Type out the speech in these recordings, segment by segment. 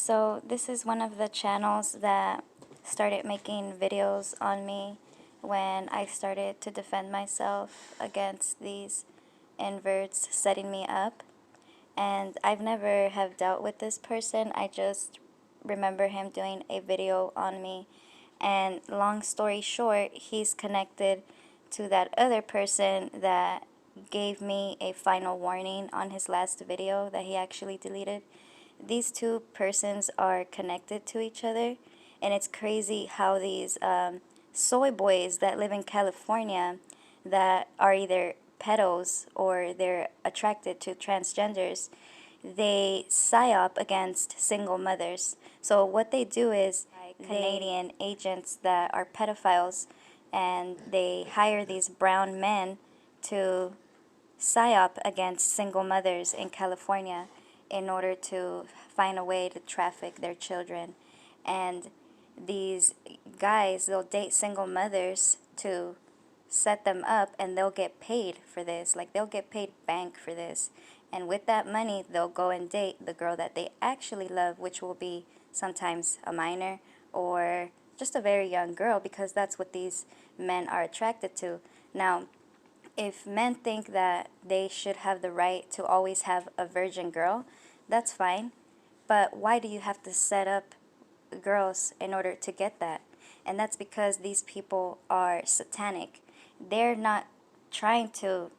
So this is one of the channels that started making videos on me when I started to defend myself against these inverts setting me up. And I've never have dealt with this person. I just remember him doing a video on me. And long story short, he's connected to that other person that gave me a final warning on his last video that he actually deleted. These two persons are connected to each other, and it's crazy how these soy boys that live in California that are either pedos or they're attracted to transgenders, they psyop against single mothers. So what they do is Canadian agents that are pedophiles, and they hire these brown men to psyop against single mothers in California in order to find a way to traffic their children. And these guys, they'll date single mothers to set them up, and they'll get paid for this. Like, they'll get paid bank for this. And with that money, they'll go and date the girl that they actually love, which will be sometimes a minor or just a very young girl, because that's what these men are attracted to. Now, if men think that they should have the right to always have a virgin girl, that's fine. But why do you have to set up girls in order to get that? And that's because these people are satanic. They're not trying to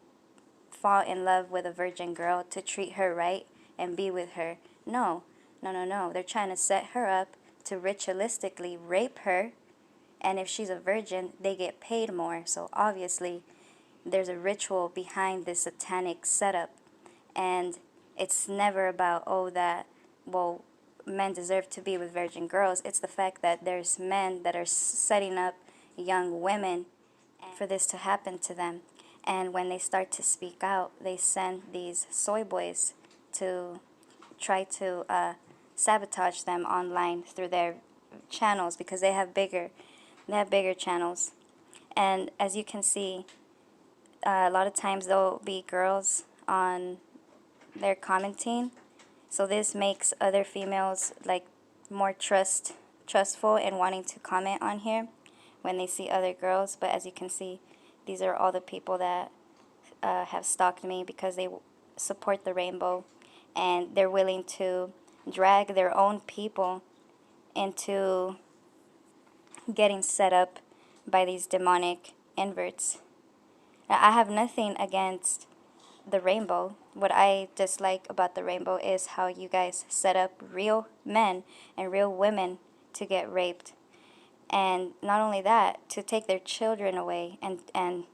fall in love with a virgin girl to treat her right and be with her. No, no, no, no. They're trying to set her up to ritualistically rape her. And if she's a virgin, they get paid more. So obviously, there's a ritual behind this satanic setup. And it's never about, oh, that, well, men deserve to be with virgin girls. It's the fact that there's men that are setting up young women for this to happen to them. And when they start to speak out, they send these soy boys to try to sabotage them online through their channels, because they have bigger channels. And as you can see, a lot of times there'll be girls on their commenting, so this makes other females like more trustful and wanting to comment on here when they see other girls. But as you can see, these are all the people that have stalked me because they support the rainbow, and they're willing to drag their own people into getting set up by these demonic inverts. Now, I have nothing against the rainbow. What I dislike about the rainbow is how you guys set up real men and real women to get raped. And not only that, to take their children away and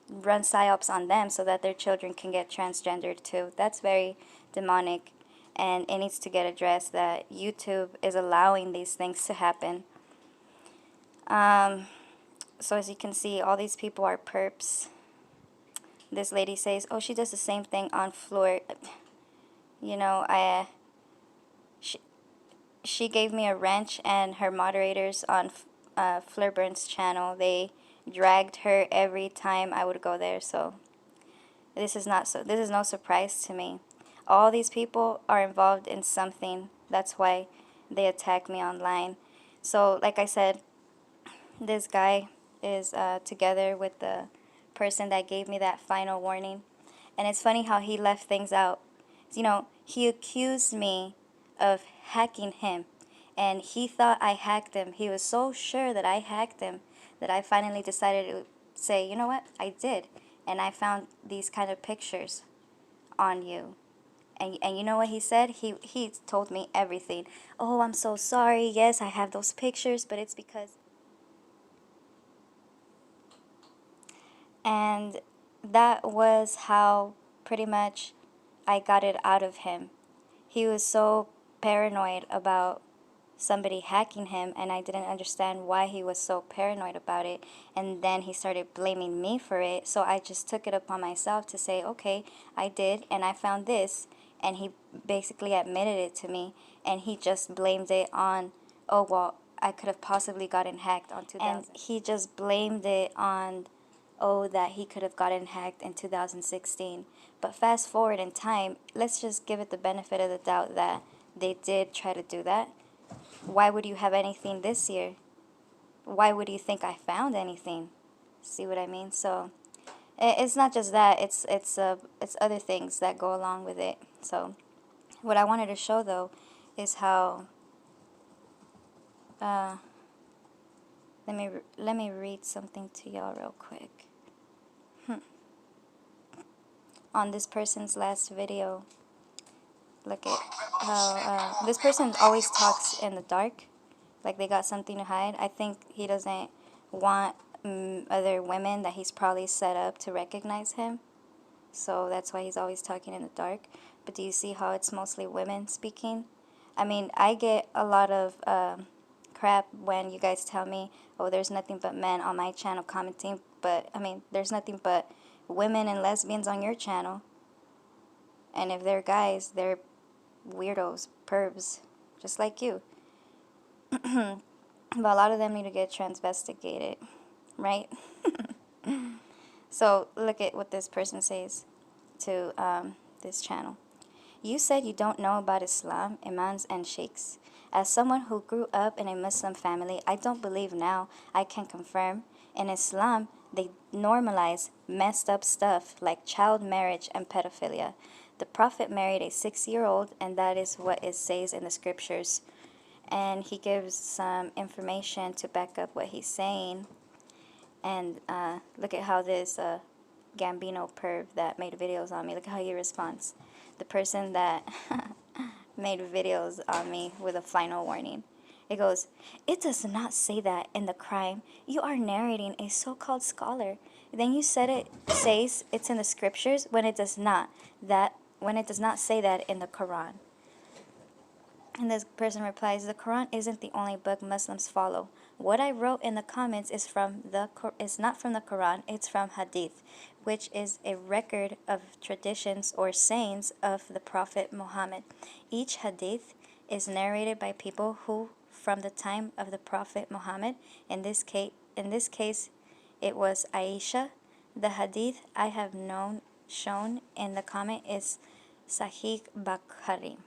run psyops on them so that their children can get transgendered too. That's very demonic, and it needs to get addressed that YouTube is allowing these things to happen. So as you can see, all these people are perps. This lady says, oh, she does the same thing on floor. You know, she gave me a wrench, and her moderators on Flirburn's channel, they dragged her every time I would go there. So this is no surprise to me. All these people are involved in something. That's why they attack me online. So like I said, this guy is together with the person that gave me that final warning. And it's funny how he left things out. You know, he accused me of hacking him, and he thought I hacked him. He was so sure that I hacked him that I finally decided to say, you know what, I did. And I found these kind of pictures on you. And you know what he said? He told me everything. Oh, I'm so sorry. Yes, I have those pictures, but it's because... And that was how pretty much I got it out of him. He was so paranoid about somebody hacking him, and I didn't understand why he was so paranoid about it. And then he started blaming me for it, so I just took it upon myself to say, okay, I did, and I found this. And he basically admitted it to me, and he just blamed it on, oh, well, I could have possibly gotten hacked on 2000. And he just blamed it on, oh, that he could have gotten hacked in 2016. But fast forward in time, let's just give it the benefit of the doubt that they did try to do that. why would you have anything this year? Why would you think I found anything? See what I mean? So it's not just that, it's other things that go along with it. So what I wanted to show though is how let me read something to y'all real quick. On this person's last video, look at how this person always talks in the dark, like they got something to hide. I think he doesn't want other women that he's probably set up to recognize him. So that's why he's always talking in the dark. But do you see how it's mostly women speaking? I mean, I get a lot of crap when you guys tell me, oh, there's nothing but men on my channel commenting. But, I mean, there's nothing but women and lesbians on your channel. And if they're guys, they're weirdos, pervs, just like you. But a lot of them need to get transvestigated, right? So look at what this person says to this channel. You said you don't know about Islam, imams, and sheikhs. As someone who grew up in a Muslim family, I don't believe now I can confirm. In Islam, they normalize messed up stuff like child marriage and pedophilia. The Prophet married a 6-year-old, and that is what it says in the scriptures. And he gives some information to back up what he's saying. And look at how this Gambino perv that made videos on me, look at how he responds. The person that made videos on me with a final warning. It goes, it does not say that in the crime. You are narrating a so-called scholar. Then you said it says it's in the scriptures when it does not. When it does not say that in the Quran. And this person replies, the Quran isn't the only book Muslims follow. What I wrote in the comments is not from the Quran, it's from Hadith, which is a record of traditions or sayings of the Prophet Muhammad. Each Hadith is narrated by people who, from the time of the Prophet Muhammad, in this case, it was Aisha. The Hadith I have shown in the comment is Sahih Bukhari.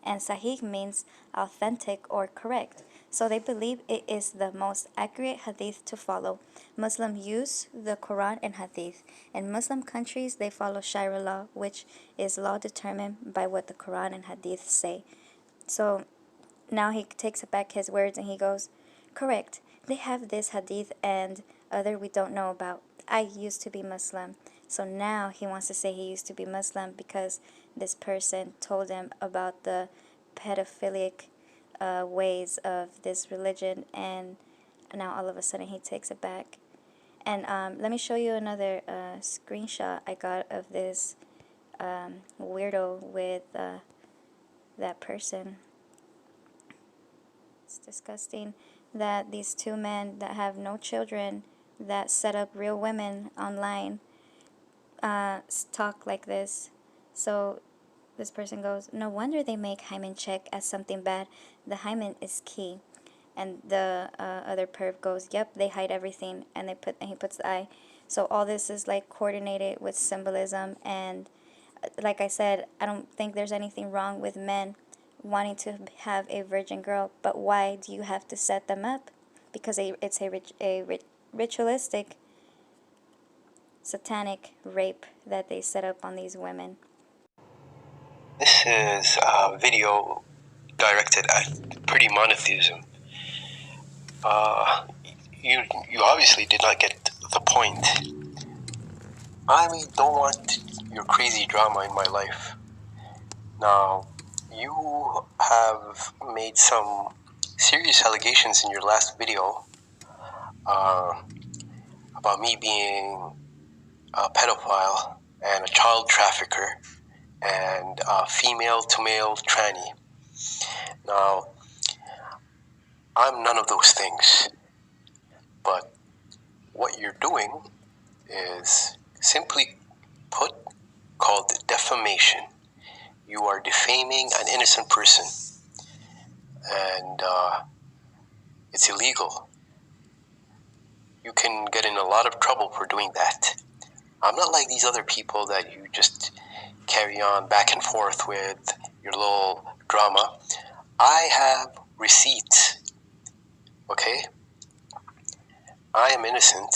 And Sahih means authentic or correct. So they believe it is the most accurate hadith to follow. Muslims use the Quran and hadith. In Muslim countries, they follow Sharia law, which is law determined by what the Quran and hadith say. So now he takes back his words and he goes, correct, they have this hadith and other we don't know about. I used to be Muslim. So now he wants to say he used to be Muslim because this person told him about the pedophilic ways of this religion, and now all of a sudden he takes it back. And let me show you another screenshot I got of this weirdo with that person. It's disgusting that these two men that have no children that set up real women online talk like this. So this person goes, no wonder they make hymen check as something bad. The hymen is key. And the other perv goes, yep, they hide everything, and he puts the eye. So all this is like coordinated with symbolism. And like I said, I don't think there's anything wrong with men wanting to have a virgin girl, but why do you have to set them up? Because it's a ritualistic satanic rape that they set up on these women. This is a video directed at pretty monotheism. You obviously did not get the point. I don't want your crazy drama in my life. Now, you have made some serious allegations in your last video about me being a pedophile and a child trafficker and a female-to-male tranny. Now, I'm none of those things, but what you're doing is simply put called defamation. You are defaming an innocent person, and it's illegal. You can get in a lot of trouble for doing that. I'm not like these other people that you just carry on back and forth with your little drama. I have receipts. Okay? I am innocent.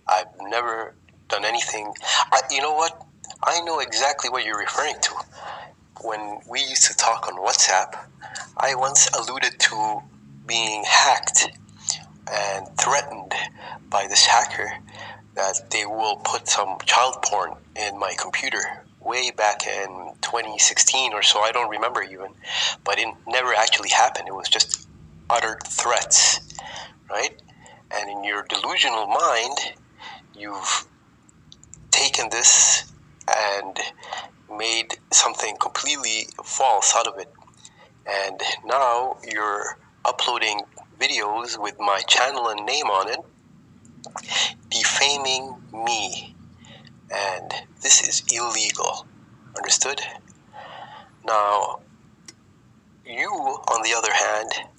I've never done anything. You know what? I know exactly what you're referring to. When we used to talk on WhatsApp, I once alluded to being hacked and threatened by this hacker that they will put some child porn in my computer way back in 2016 or so. I don't remember even, but it never actually happened. It was just uttered threats, right? And in your delusional mind, you've taken this and made something completely false out of it. And now you're uploading videos with my channel and name on it, defaming me. And this is illegal. Understood? Now, you, on the other hand,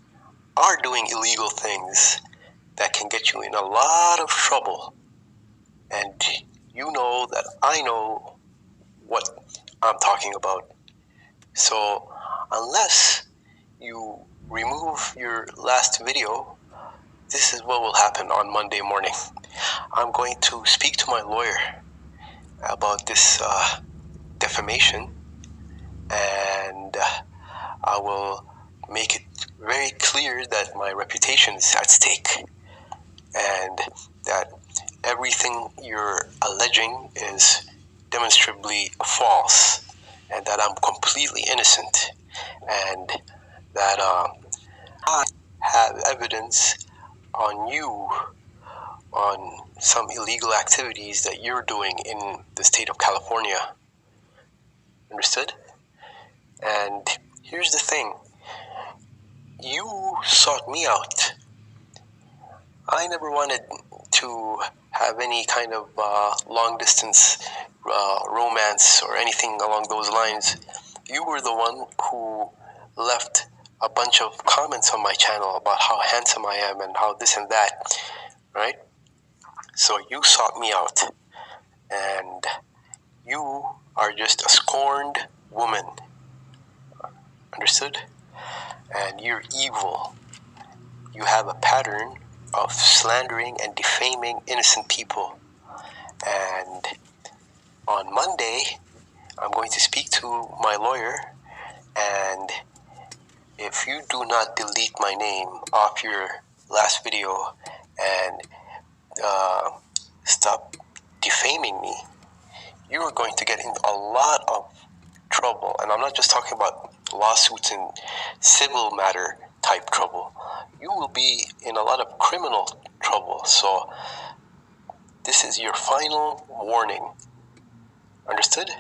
are doing illegal things that can get you in a lot of trouble. And you know that I know what I'm talking about. So, unless you remove your last video, this is what will happen on Monday morning. I'm going to speak to my lawyer about this defamation, and I will make it very clear that my reputation is at stake, and that everything you're alleging is demonstrably false, and that I'm completely innocent, and that I have evidence on you on some illegal activities that you're doing in the state of California. Understood? And here's the thing. You sought me out. I never wanted to have any kind of long-distance romance or anything along those lines. You were the one who left a bunch of comments on my channel about how handsome I am and how this and that, right? So you sought me out, and you are just a scorned woman. Understood? And you're evil. You have a pattern of slandering and defaming innocent people. And on Monday, I'm going to speak to my lawyer, and if you do not delete my name off your last video and stop defaming me, you are going to get in a lot of trouble. And I'm not just talking about lawsuits and civil matter type trouble. You will be in a lot of criminal trouble. So this is your final warning. Understood?